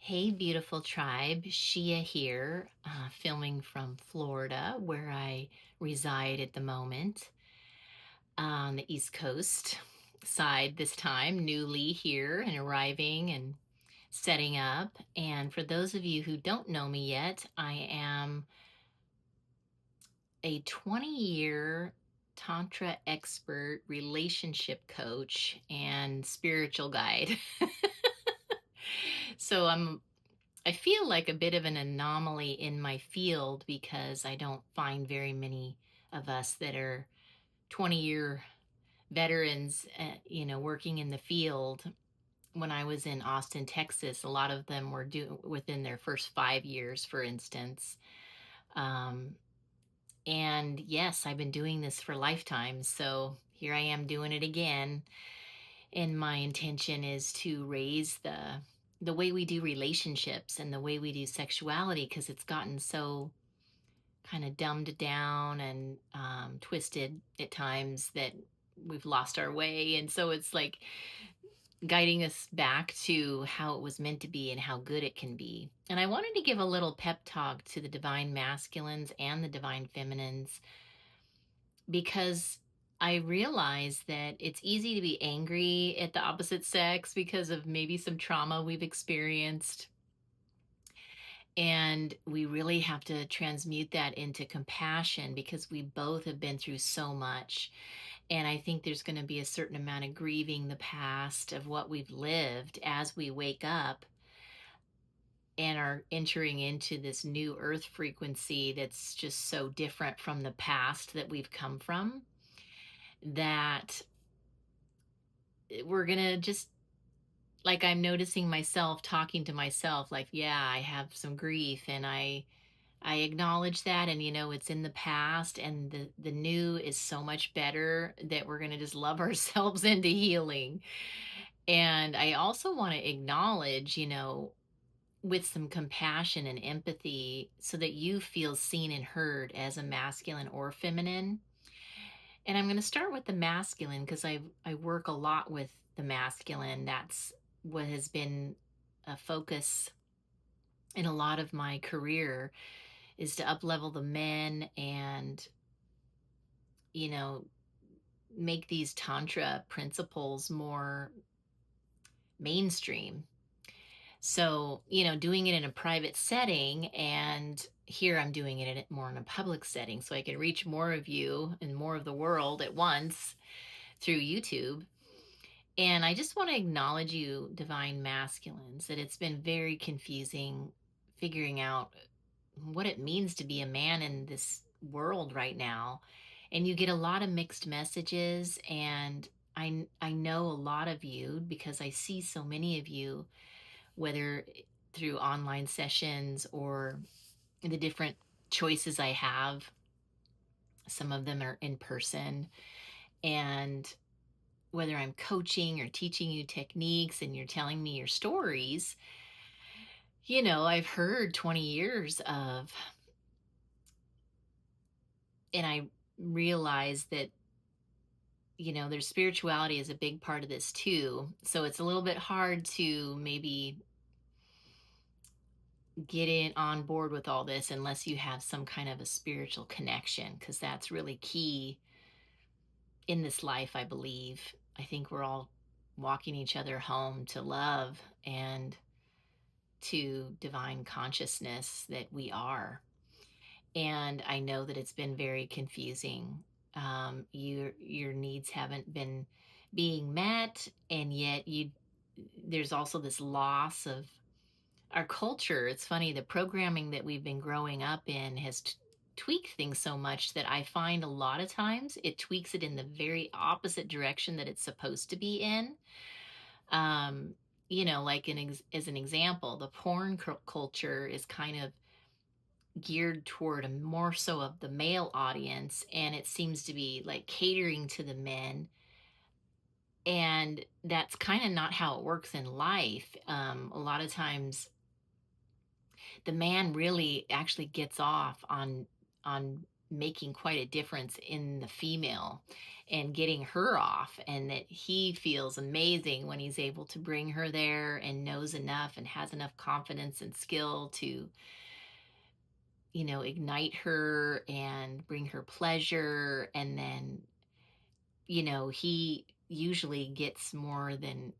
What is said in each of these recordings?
Hey, beautiful tribe. Sheea here, filming from Florida, where I reside at the moment on the East Coast side this time, newly here and arriving and setting up. And for those of you who don't know me yet, I am a 20-year Tantra expert, relationship coach, and spiritual guide. So I feel like a bit of an anomaly in my field because I don't find very many of us that are 20-year veterans, working in the field. When I was in Austin, Texas, a lot of them were within their first 5 years, for instance. Um, and yes, I've been doing this for lifetimes. So here I am doing it again. And my intention is to raise the way we do relationships and the way we do sexuality, because it's gotten so kind of dumbed down and twisted at times that we've lost our way. And so it's like guiding us back to how it was meant to be and how good it can be. And I wanted to give a little pep talk to the divine masculines and the divine feminines, because I realize that it's easy to be angry at the opposite sex because of maybe some trauma we've experienced. And we really have to transmute that into compassion because we both have been through so much. And I think there's going to be a certain amount of grieving the past of what we've lived as we wake up and are entering into this new earth frequency that's just so different from the past that we've come from, that we're going to just, like, I'm noticing myself talking to myself, like, yeah, I have some grief, and I acknowledge that, and it's in the past, and the new is so much better that we're going to just love ourselves into healing. And I also want to acknowledge, with some compassion and empathy, so that you feel seen and heard as a masculine or feminine. And I'm going to start with the masculine because I work a lot with the masculine. That's what has been a focus in a lot of my career, is to up level the men and, you know, make these tantra principles more mainstream. So, doing it in a private setting, and here I'm doing it more in a public setting so I can reach more of you and more of the world at once through YouTube. And I just want to acknowledge you, divine masculines, that it's been very confusing figuring out what it means to be a man in this world right now. And you get a lot of mixed messages. And I know a lot of you because I see so many of you, whether through online sessions or the different choices I have. Some of them are in person. And whether I'm coaching or teaching you techniques and you're telling me your stories, I've heard 20 years of, and I realize that, their spirituality is a big part of this too. So it's a little bit hard to maybe get in on board with all this unless you have some kind of a spiritual connection, because that's really key in this life, I believe. I think we're all walking each other home to love and to divine consciousness that we are. And I know that it's been very confusing. Your needs haven't been being met, and yet there's also this loss of our culture. It's funny, the programming that we've been growing up in has tweaked things so much that I find a lot of times it tweaks it in the very opposite direction that it's supposed to be in. Um, like as an example, the porn culture is kind of geared toward a more so of the male audience, and it seems to be like catering to the men. And that's kind of not how it works in life. A lot of times the man really actually gets off on making quite a difference in the female and getting her off, and that he feels amazing when he's able to bring her there and knows enough and has enough confidence and skill to, ignite her and bring her pleasure. And then, he usually gets more than,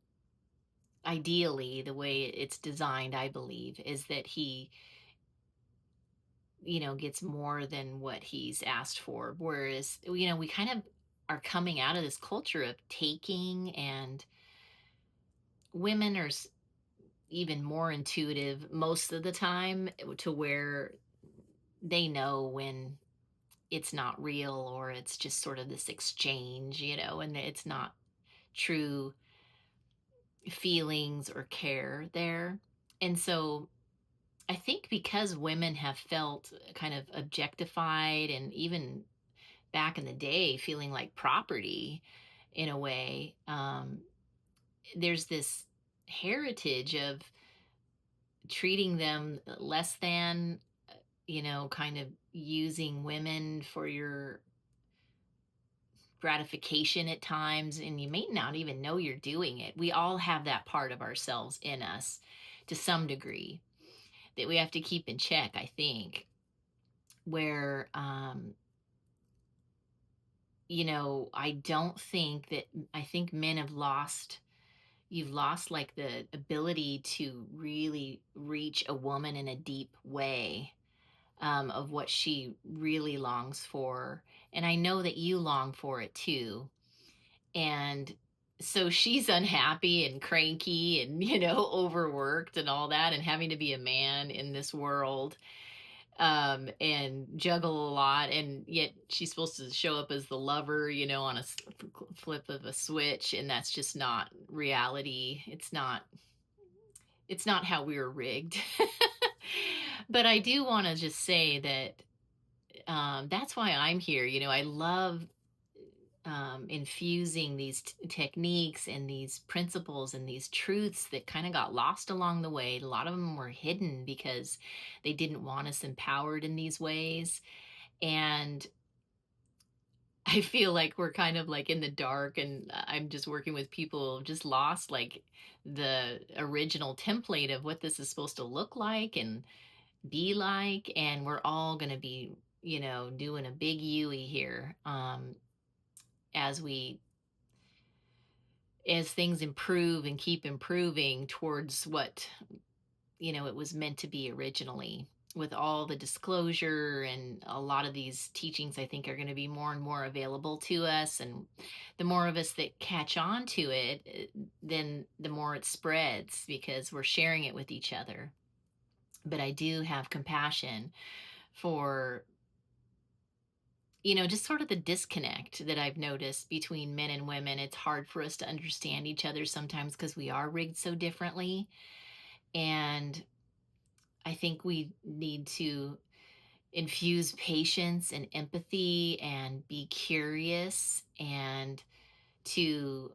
ideally, the way it's designed, I believe, is that he, gets more than what he's asked for. Whereas, we kind of are coming out of this culture of taking, and women are even more intuitive most of the time, to where they know when it's not real, or it's just sort of this exchange, and it's not true feelings or care there. And so I think because women have felt kind of objectified, and even back in the day feeling like property in a way, there's this heritage of treating them less than, kind of using women for your gratification at times, and you may not even know you're doing it. We all have that part of ourselves in us to some degree that we have to keep in check, I think, where I don't think that, I think men have lost, you've lost like the ability to really reach a woman in a deep way, of what she really longs for. And I know that you long for it too. And so she's unhappy and cranky and, overworked and all that, and having to be a man in this world, and juggle a lot. And yet she's supposed to show up as the lover, on a flip of a switch. And that's just not reality. It's not how we were rigged. But I do want to just say that, that's why I'm here. I love, infusing these techniques and these principles and these truths that kind of got lost along the way. A lot of them were hidden because they didn't want us empowered in these ways. And I feel like we're kind of like in the dark, and I'm just working with people who've just lost like the original template of what this is supposed to look like and be like. And we're all going to be, doing a big Yui here, as we as things improve and keep improving towards what, it was meant to be originally, with all the disclosure. And a lot of these teachings, I think, are going to be more and more available to us. And the more of us that catch on to it, then the more it spreads, because we're sharing it with each other. But I do have compassion for, just sort of the disconnect that I've noticed between men and women. It's hard for us to understand each other sometimes because we are rigged so differently. And I think we need to infuse patience and empathy and be curious, and to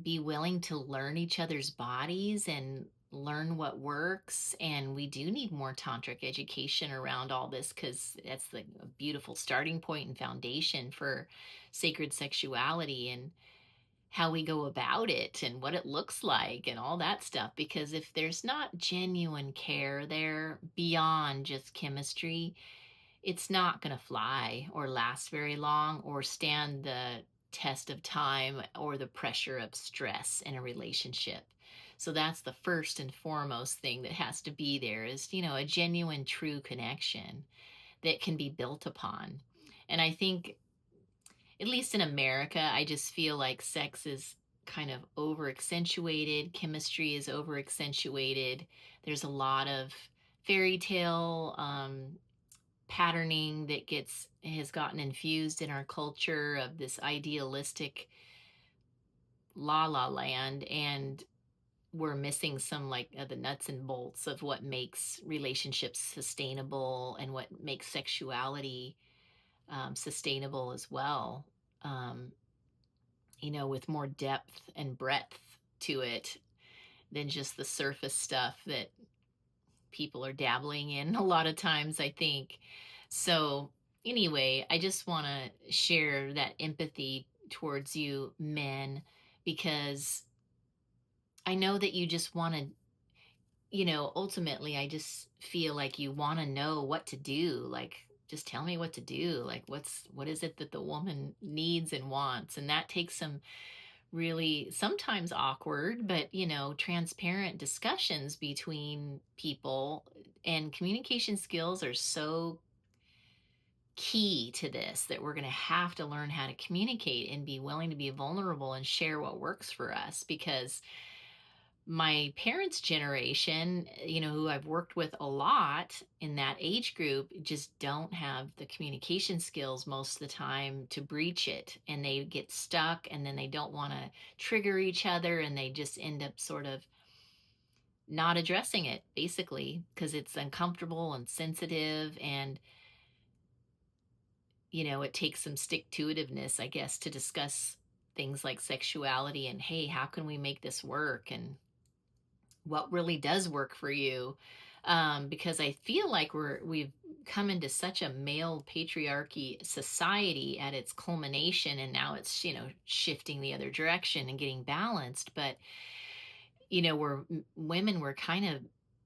be willing to learn each other's bodies and learn what works. And we do need more tantric education around all this, because that's the a beautiful starting point and foundation for sacred sexuality, and how we go about it and what it looks like and all that stuff. Because if there's not genuine care there beyond just chemistry, it's not going to fly or last very long or stand the test of time or the pressure of stress in a relationship. So that's the first and foremost thing that has to be there, is, a genuine, true connection that can be built upon. And I think, at least in America, I just feel like sex is kind of over accentuated, chemistry is over accentuated. There's a lot of fairy tale, patterning that gets has gotten infused in our culture, of this idealistic la la land. And we're missing some, like, the nuts and bolts of what makes relationships sustainable and what makes sexuality, sustainable as well. um, with more depth and breadth to it than just the surface stuff that people are dabbling in a lot of times, I think. So, anyway, I just want to share that empathy towards you men, because I know that you just want to, ultimately, I just feel like you want to know what to do. Like, just tell me what to do. Like, what is it that the woman needs and wants? And that takes some really sometimes awkward, but, transparent discussions between people. And communication skills are so key to this, that we're going to have to learn how to communicate and be willing to be vulnerable and share what works for us, because my parents' generation, who I've worked with a lot in that age group, just don't have the communication skills most of the time to breach it. And they get stuck, and then they don't want to trigger each other. And they just end up sort of not addressing it, basically, because it's uncomfortable and sensitive. And, it takes some stick to itiveness, I guess, to discuss things like sexuality and, hey, how can we make this work? And what really does work for you, because I feel like we've come into such a male patriarchy society at its culmination, and now it's shifting the other direction and getting balanced. But we're women were kind of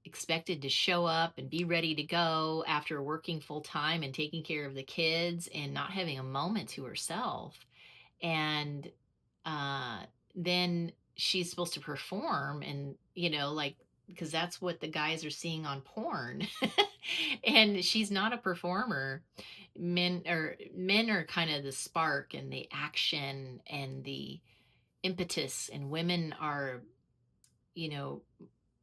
expected to show up and be ready to go after working full time and taking care of the kids and not having a moment to herself. And uh then she's supposed to perform, and like, because that's what the guys are seeing on porn. And she's not a performer. Men are kind of the spark and the action and the impetus, and women are, you know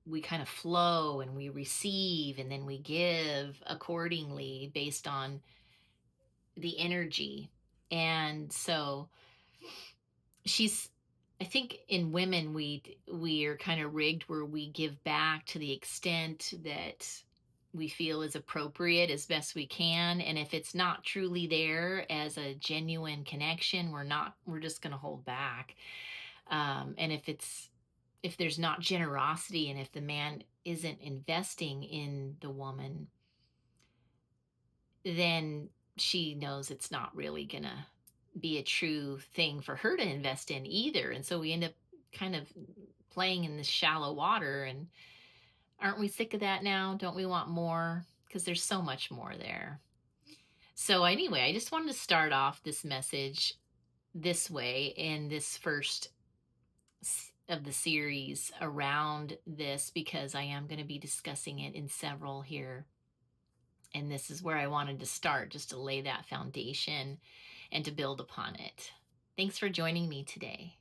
we kind of flow and we receive, and then we give accordingly based on the energy. And so she's I think in women, we are kind of rigged where we give back to the extent that we feel is appropriate as best we can. And if it's not truly there as a genuine connection, we're just going to hold back. And if there's not generosity, and if the man isn't investing in the woman, then she knows it's not really gonna be a true thing for her to invest in either. And so we end up kind of playing in this shallow water. And aren't we sick of that now? Don't we want more? Because there's so much more there. So, anyway, I just wanted to start off this message this way in this first of the series around this, because I am going to be discussing it in several here. And this is where I wanted to start, just to lay that foundation and to build upon it. Thanks for joining me today.